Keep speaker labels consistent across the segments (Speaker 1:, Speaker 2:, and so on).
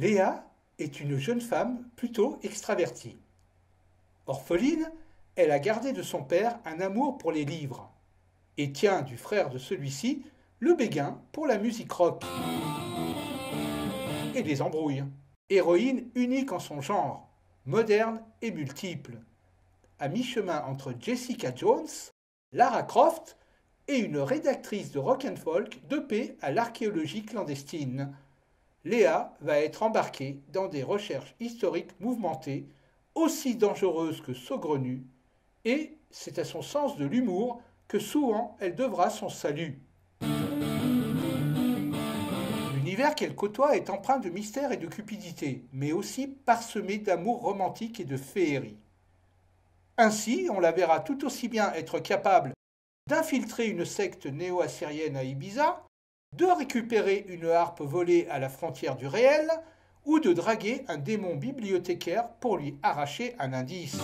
Speaker 1: Léa est une jeune femme plutôt extravertie. Orpheline, elle a gardé de son père un amour pour les livres et tient du frère de celui-ci le béguin pour la musique rock et les embrouilles. Héroïne unique en son genre, moderne et multiple, à mi-chemin entre Jessica Jones, Lara Croft et une rédactrice de rock and folk dopée à l'archéologie clandestine. Léa va être embarquée dans des recherches historiques mouvementées, aussi dangereuses que saugrenues, et c'est à son sens de l'humour que souvent elle devra son salut. L'univers qu'elle côtoie est empreint de mystère et de cupidité, mais aussi parsemé d'amour romantique et de féerie. Ainsi, on la verra tout aussi bien être capable d'infiltrer une secte néo-assyrienne à Ibiza, de récupérer une harpe volée à la frontière du réel, ou de draguer un démon bibliothécaire pour lui arracher un indice.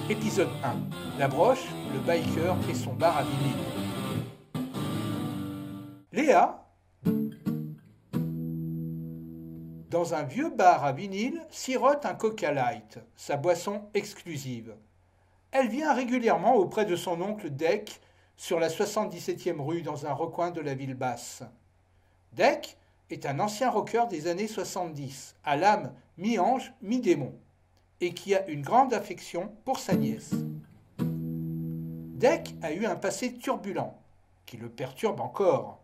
Speaker 1: Épisode 1. La broche, le biker et son bar à vinyle. Léa, dans un vieux bar à vinyle, sirote un Coca Light, sa boisson exclusive. Elle vient régulièrement auprès de son oncle Deck sur la 77e rue dans un recoin de la ville basse. Deck est un ancien rocker des années 70, à l'âme mi-ange, mi-démon, et qui a une grande affection pour sa nièce. Deck a eu un passé turbulent, qui le perturbe encore.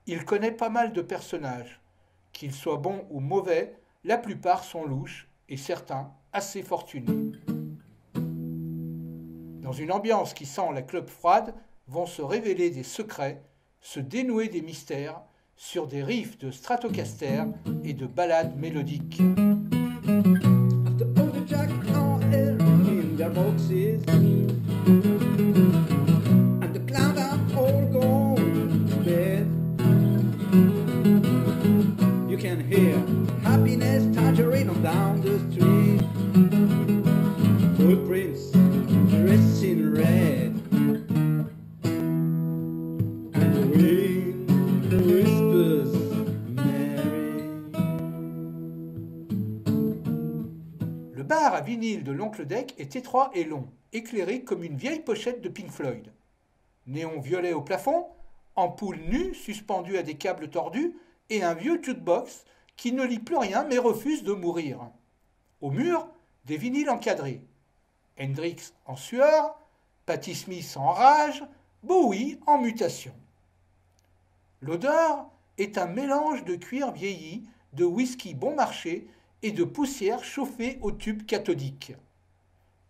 Speaker 1: Il connaît pas mal de personnages. Qu'ils soient bons ou mauvais, la plupart sont louches et certains assez fortunés. Dans une ambiance qui sent la clope froide, vont se révéler des secrets, se dénouer des mystères, sur des riffs de Stratocaster et de ballades mélodiques.
Speaker 2: You can hear happiness tangerine on down the street. Footprints dressed in red. And the wind whispers Mary.
Speaker 1: Le bar à vinyle de l'oncle Deck est étroit et long, éclairé comme une vieille pochette de Pink Floyd. Néon violet au plafond, ampoule nue suspendue à des câbles tordus, et un vieux jukebox qui ne lit plus rien mais refuse de mourir. Au mur, des vinyles encadrés. Hendrix en sueur, Patti Smith en rage, Bowie en mutation. L'odeur est un mélange de cuir vieilli, de whisky bon marché et de poussière chauffée au tube cathodique.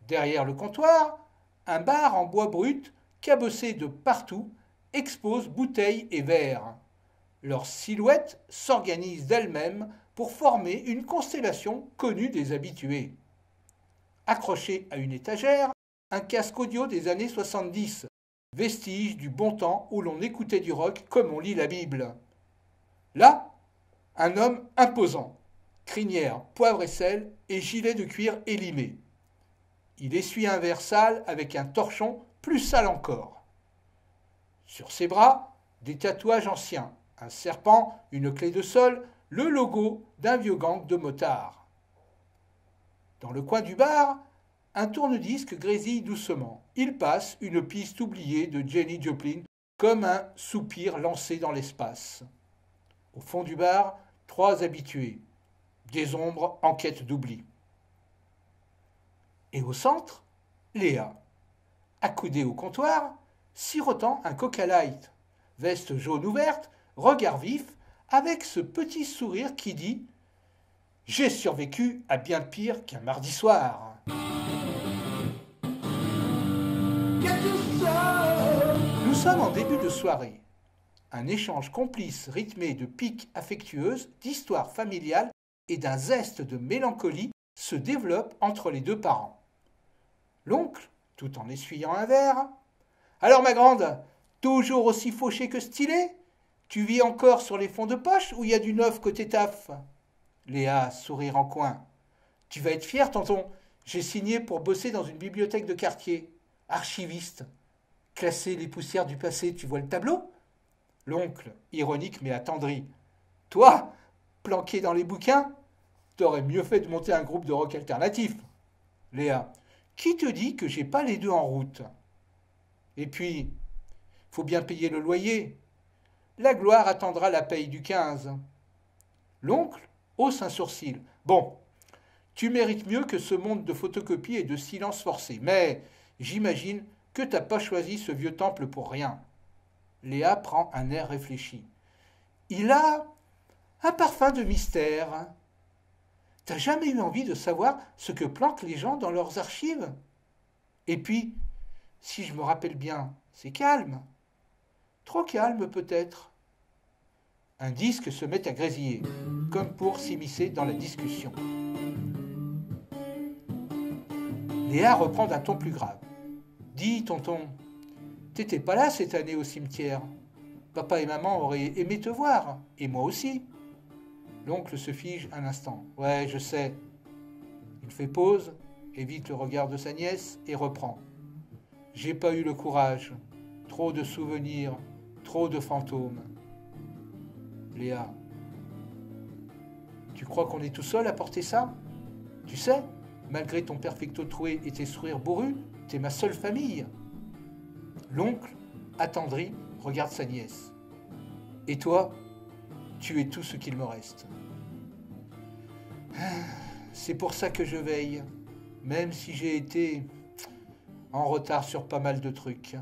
Speaker 1: Derrière le comptoir, un bar en bois brut, cabossé de partout, expose bouteilles et verres. Leurs silhouettes s'organisent d'elles-mêmes pour former une constellation connue des habitués. Accroché à une étagère, un casque audio des années 70, vestige du bon temps où l'on écoutait du rock comme on lit la Bible. Là, un homme imposant, crinière, poivre et sel et gilet de cuir élimé. Il essuie un verre sale avec un torchon plus sale encore. Sur ses bras, des tatouages anciens. Un serpent, une clé de sol, le logo d'un vieux gang de motards. Dans le coin du bar, un tourne-disque grésille doucement. Il passe une piste oubliée de Jenny Joplin comme un soupir lancé dans l'espace. Au fond du bar, trois habitués, des ombres en quête d'oubli. Et au centre, Léa, accoudée au comptoir, sirotant un Coca Light, veste jaune ouverte, regard vif, avec ce petit sourire qui dit « J'ai survécu à bien pire qu'un mardi soir ». Nous sommes en début de soirée. Un échange complice rythmé de piques affectueuses, d'histoires familiales et d'un zeste de mélancolie se développe entre les deux parents. L'oncle, tout en essuyant un verre, « Alors ma grande, toujours aussi fauché que stylé ? Tu vis encore sur les fonds de poche ou il y a du neuf côté taf ?» Léa, sourire en coin. « Tu vas être fier, tonton. J'ai signé pour bosser dans une bibliothèque de quartier. Archiviste. Classer les poussières du passé, tu vois le tableau ?» L'oncle, ironique mais attendri. Toi, planqué dans les bouquins, t'aurais mieux fait de monter un groupe de rock alternatif. Léa, qui te dit que j'ai pas les deux en route? Et puis, faut bien payer le loyer. La gloire attendra la paye du 15. L'oncle hausse un sourcil. Bon, tu mérites mieux que ce monde de photocopie et de silence forcé, mais j'imagine que t'as pas choisi ce vieux temple pour rien. Léa prend un air réfléchi. Il a un parfum de mystère. T'as jamais eu envie de savoir ce que planquent les gens dans leurs archives? Et puis, si je me rappelle bien, c'est calme. Trop calme peut-être. Un disque se met à grésiller, comme pour s'immiscer dans la discussion. Léa reprend d'un ton plus grave. Dis, tonton, t'étais pas là cette année au cimetière. Papa et maman auraient aimé te voir, et moi aussi. L'oncle se fige un instant. Ouais, je sais. Il fait pause, évite le regard de sa nièce et reprend. J'ai pas eu le courage. Trop de souvenirs, trop de fantômes. Léa, tu crois qu'on est tout seul à porter ça? Tu sais, malgré ton perfecto troué et tes sourires bourrus, t'es ma seule famille. L'oncle, attendri, regarde sa nièce. Et toi, tu es tout ce qu'il me reste. C'est pour ça que je veille, même si j'ai été en retard sur pas mal de trucs.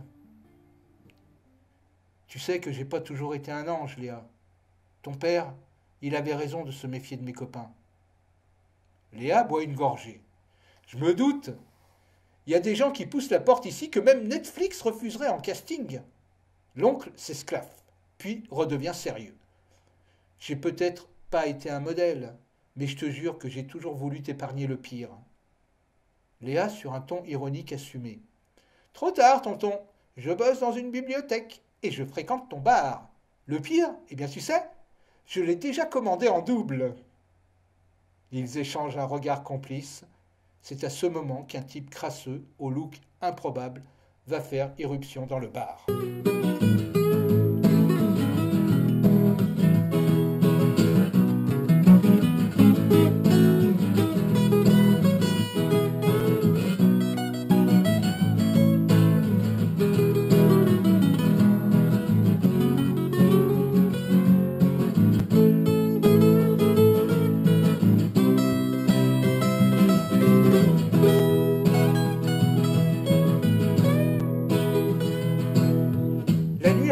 Speaker 1: Tu sais que j'ai pas toujours été un ange, Léa. Ton père, il avait raison de se méfier de mes copains. Léa boit une gorgée. Je me doute. Il y a des gens qui poussent la porte ici que même Netflix refuserait en casting. L'oncle s'esclaffe, puis redevient sérieux. J'ai peut-être pas été un modèle, mais je te jure que j'ai toujours voulu t'épargner le pire. Léa sur un ton ironique assumé. Trop tard, tonton. Je bosse dans une bibliothèque et je fréquente ton bar. Le pire, eh bien tu sais, je l'ai déjà commandé en double. Ils échangent un regard complice. C'est à ce moment qu'un type crasseux, au look improbable, va faire irruption dans le bar.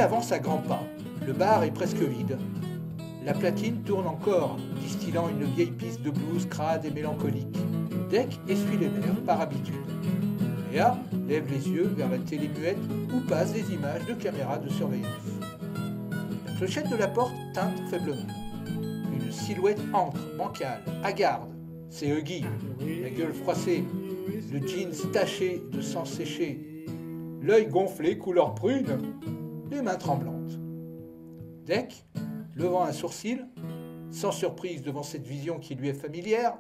Speaker 1: Avance à grands pas. Le bar est presque vide. La platine tourne encore, distillant une vieille piste de blues crade et mélancolique. Deck essuie les lèvres par habitude. Léa lève les yeux vers la télé muette où passent des images de caméras de surveillance. La clochette de la porte teinte faiblement. Une silhouette entre, bancale, hagarde. C'est Huggy, la gueule froissée, le jeans taché de sang séché, l'œil gonflé couleur prune, les mains tremblantes. Deck, levant un sourcil, sans surprise devant cette vision qui lui est familière.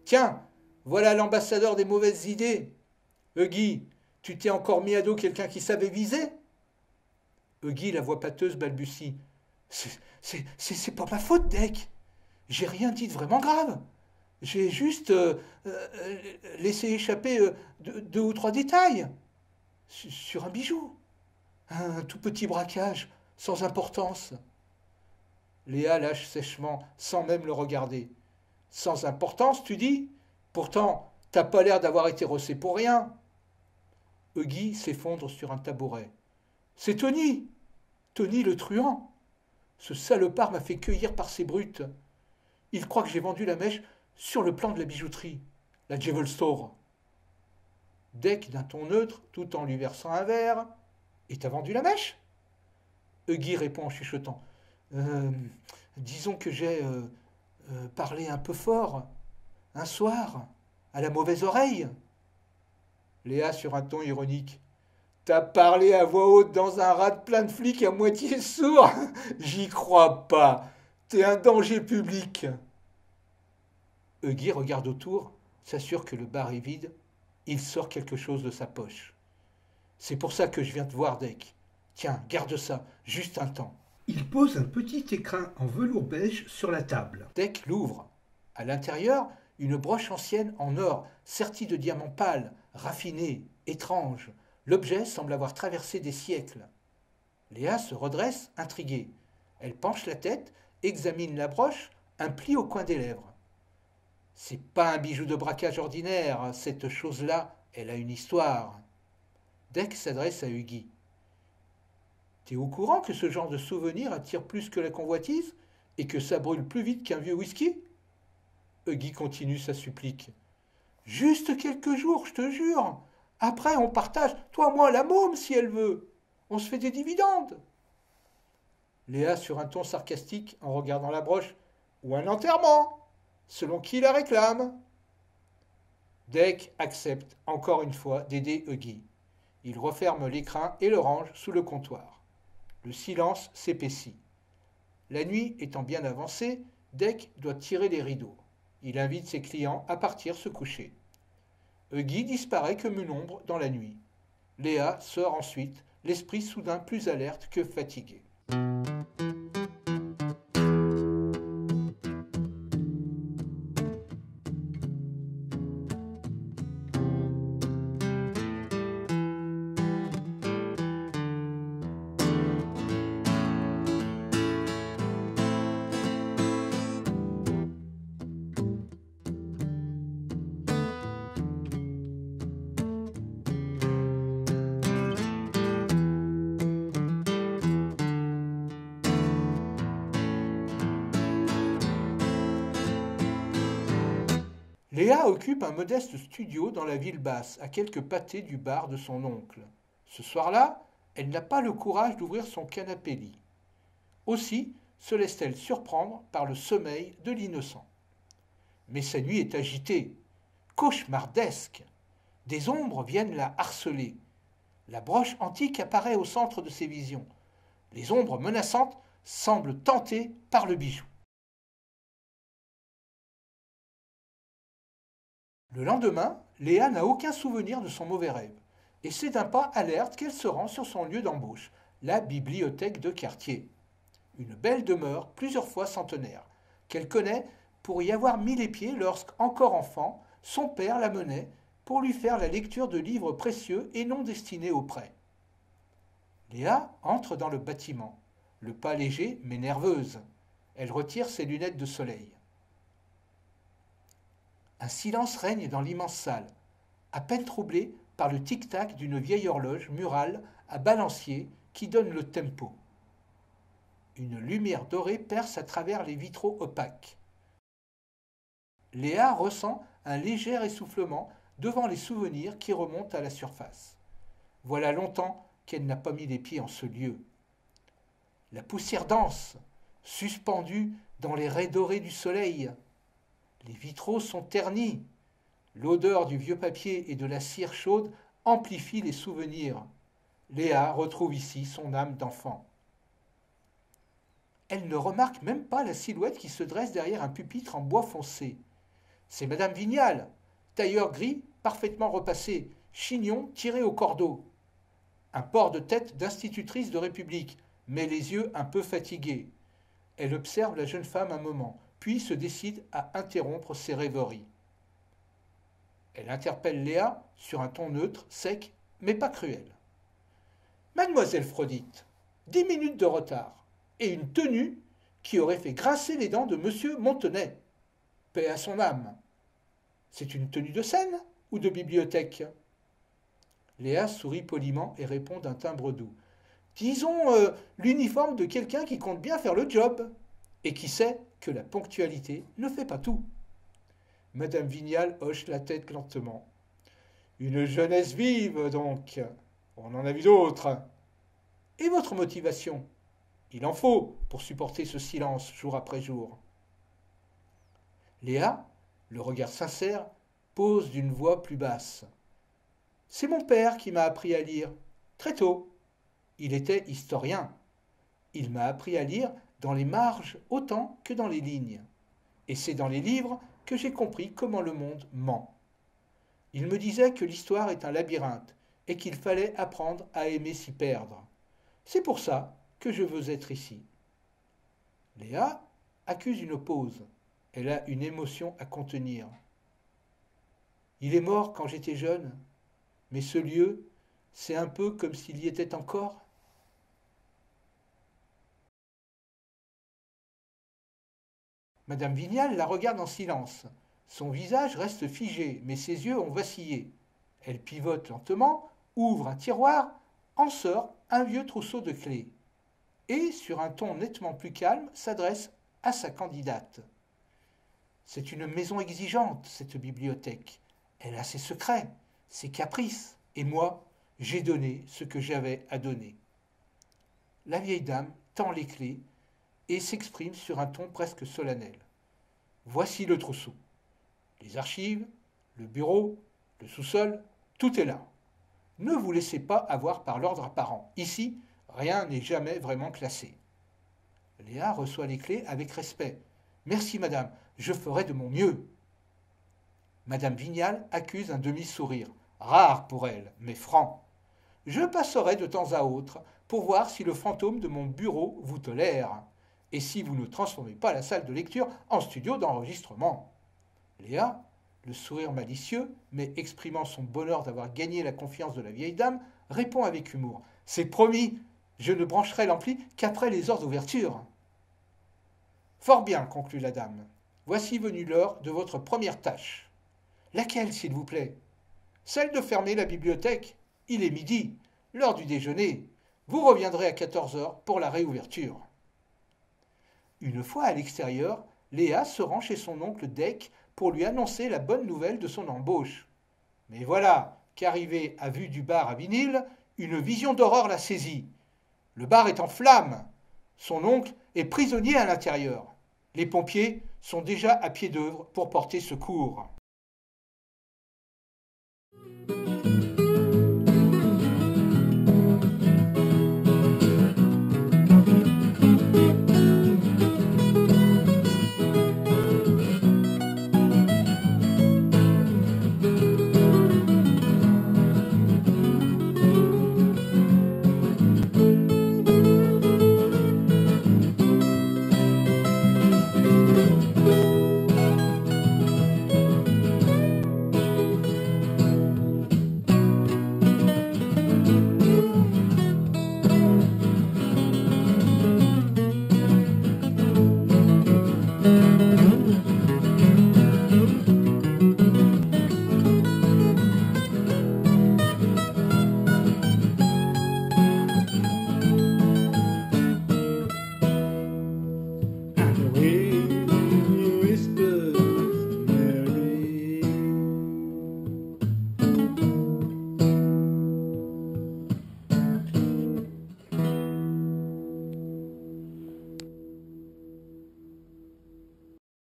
Speaker 1: Tiens, voilà l'ambassadeur des mauvaises idées. Huggy, tu t'es encore mis à dos quelqu'un qui savait viser? Huggy, la voix pâteuse, balbutie. C'est pas ma faute, Deck. J'ai rien dit de vraiment grave. J'ai juste laissé échapper deux ou trois détails sur un bijou. Un tout petit braquage, sans importance. Léa lâche sèchement, sans même le regarder. Sans importance, tu dis? Pourtant, t'as pas l'air d'avoir été rossé pour rien. Huggy s'effondre sur un tabouret. C'est Tony! Tony le truand! Ce salopard m'a fait cueillir par ses brutes. Il croit que j'ai vendu la mèche sur le plan de la bijouterie, la Jewel Store. Deck d'un ton neutre, tout en lui versant un verre. Et t'as vendu la mèche? Huggy répond en chuchotant. Disons que j'ai parlé un peu fort, un soir, à la mauvaise oreille. Léa sur un ton ironique. T'as parlé à voix haute dans un rade plein de flics à moitié sourds? J'y crois pas. T'es un danger public. Huggy regarde autour, s'assure que le bar est vide. Il sort quelque chose de sa poche. C'est pour ça que je viens te voir, Deck. Tiens, garde ça, juste un temps. Il pose un petit écrin en velours beige sur la table. Dec l'ouvre. À l'intérieur, une broche ancienne en or, sertie de diamants pâles, raffinés, étranges. L'objet semble avoir traversé des siècles. Léa se redresse, intriguée. Elle penche la tête, examine la broche, un pli au coin des lèvres. C'est pas un bijou de braquage ordinaire, cette chose-là, elle a une histoire. Dec s'adresse à Huggy. T'es au courant que ce genre de souvenir attire plus que la convoitise et que ça brûle plus vite qu'un vieux whisky? Huggy continue sa supplique. Juste quelques jours, je te jure. Après, on partage, toi, moi, la môme, si elle veut. On se fait des dividendes. Léa, sur un ton sarcastique, en regardant la broche. Ou un enterrement, selon qui la réclame. Dec accepte, encore une fois, d'aider Huggy. Il referme l'écrin et le range sous le comptoir. Le silence s'épaissit. La nuit étant bien avancée, Dec doit tirer les rideaux. Il invite ses clients à partir se coucher. Huggy disparaît comme une ombre dans la nuit. Léa sort ensuite, l'esprit soudain plus alerte que fatigué. Léa occupe un modeste studio dans la ville basse, à quelques pâtés du bar de son oncle. Ce soir-là, elle n'a pas le courage d'ouvrir son canapé-lit. Aussi se laisse-t-elle surprendre par le sommeil de l'innocent. Mais sa nuit est agitée, cauchemardesque. Des ombres viennent la harceler. La broche antique apparaît au centre de ses visions. Les ombres menaçantes semblent tentées par le bijou. Le lendemain, Léa n'a aucun souvenir de son mauvais rêve, et c'est d'un pas alerte qu'elle se rend sur son lieu d'embauche, la bibliothèque de quartier. Une belle demeure, plusieurs fois centenaire, qu'elle connaît pour y avoir mis les pieds lorsqu'encore enfant, son père la menait pour lui faire la lecture de livres précieux et non destinés au prêt. Léa entre dans le bâtiment, le pas léger mais nerveuse. Elle retire ses lunettes de soleil. Un silence règne dans l'immense salle, à peine troublé par le tic-tac d'une vieille horloge murale à balancier qui donne le tempo. Une lumière dorée perce à travers les vitraux opaques. Léa ressent un léger essoufflement devant les souvenirs qui remontent à la surface. Voilà longtemps qu'elle n'a pas mis les pieds en ce lieu. La poussière dense, suspendue dans les raies dorées du soleil. Les vitraux sont ternis. L'odeur du vieux papier et de la cire chaude amplifie les souvenirs. Léa retrouve ici son âme d'enfant. Elle ne remarque même pas la silhouette qui se dresse derrière un pupitre en bois foncé. C'est Madame Vignal, tailleur gris, parfaitement repassé, chignon tiré au cordeau. Un port de tête d'institutrice de République, mais les yeux un peu fatigués. Elle observe la jeune femme un moment, puis se décide à interrompre ses rêveries. Elle interpelle Léa sur un ton neutre, sec, mais pas cruel. Mademoiselle Frodite, 10 minutes de retard, et une tenue qui aurait fait grincer les dents de monsieur Montenay. Paix à son âme. C'est une tenue de scène ou de bibliothèque? Léa sourit poliment et répond d'un timbre doux. Disons l'uniforme de quelqu'un qui compte bien faire le job, et qui sait que la ponctualité ne fait pas tout. Madame Vignal hoche la tête lentement. Une jeunesse vive, donc. On en a vu d'autres. Et votre motivation? Il en faut pour supporter ce silence jour après jour. Léa, le regard sincère, pose d'une voix plus basse. C'est mon père qui m'a appris à lire, très tôt. Il était historien. Il m'a appris à lire dans les marges autant que dans les lignes. Et c'est dans les livres que j'ai compris comment le monde ment. Il me disait que l'histoire est un labyrinthe et qu'il fallait apprendre à aimer s'y perdre. C'est pour ça que je veux être ici. Léa accuse une pause. Elle a une émotion à contenir. Il est mort quand j'étais jeune, mais ce lieu, c'est un peu comme s'il y était encore. Madame Vignal la regarde en silence. Son visage reste figé, mais ses yeux ont vacillé. Elle pivote lentement, ouvre un tiroir, en sort un vieux trousseau de clés. Et, sur un ton nettement plus calme, s'adresse à sa candidate. C'est une maison exigeante, cette bibliothèque. Elle a ses secrets, ses caprices. Et moi, j'ai donné ce que j'avais à donner. La vieille dame tend les clés et s'exprime sur un ton presque solennel. Voici le trousseau. Les archives, le bureau, le sous-sol, tout est là. Ne vous laissez pas avoir par l'ordre apparent. Ici, rien n'est jamais vraiment classé. Léa reçoit les clés avec respect. Merci, madame, je ferai de mon mieux. Madame Vignal accuse un demi-sourire, rare pour elle, mais franc. Je passerai de temps à autre pour voir si le fantôme de mon bureau vous tolère, et si vous ne transformez pas la salle de lecture en studio d'enregistrement. Léa, le sourire malicieux, mais exprimant son bonheur d'avoir gagné la confiance de la vieille dame, répond avec humour. C'est promis, je ne brancherai l'ampli qu'après les heures d'ouverture. Fort bien, conclut la dame. Voici venue l'heure de votre première tâche. Laquelle, s'il vous plaît? Celle de fermer la bibliothèque. Il est midi, l'heure du déjeuner. Vous reviendrez à 14 heures pour la réouverture. Une fois à l'extérieur, Léa se rend chez son oncle Deck pour lui annoncer la bonne nouvelle de son embauche. Mais voilà qu'arrivée à vue du bar à vinyle, une vision d'horreur la saisit. Le bar est en flammes. Son oncle est prisonnier à l'intérieur. Les pompiers sont déjà à pied d'œuvre pour porter secours.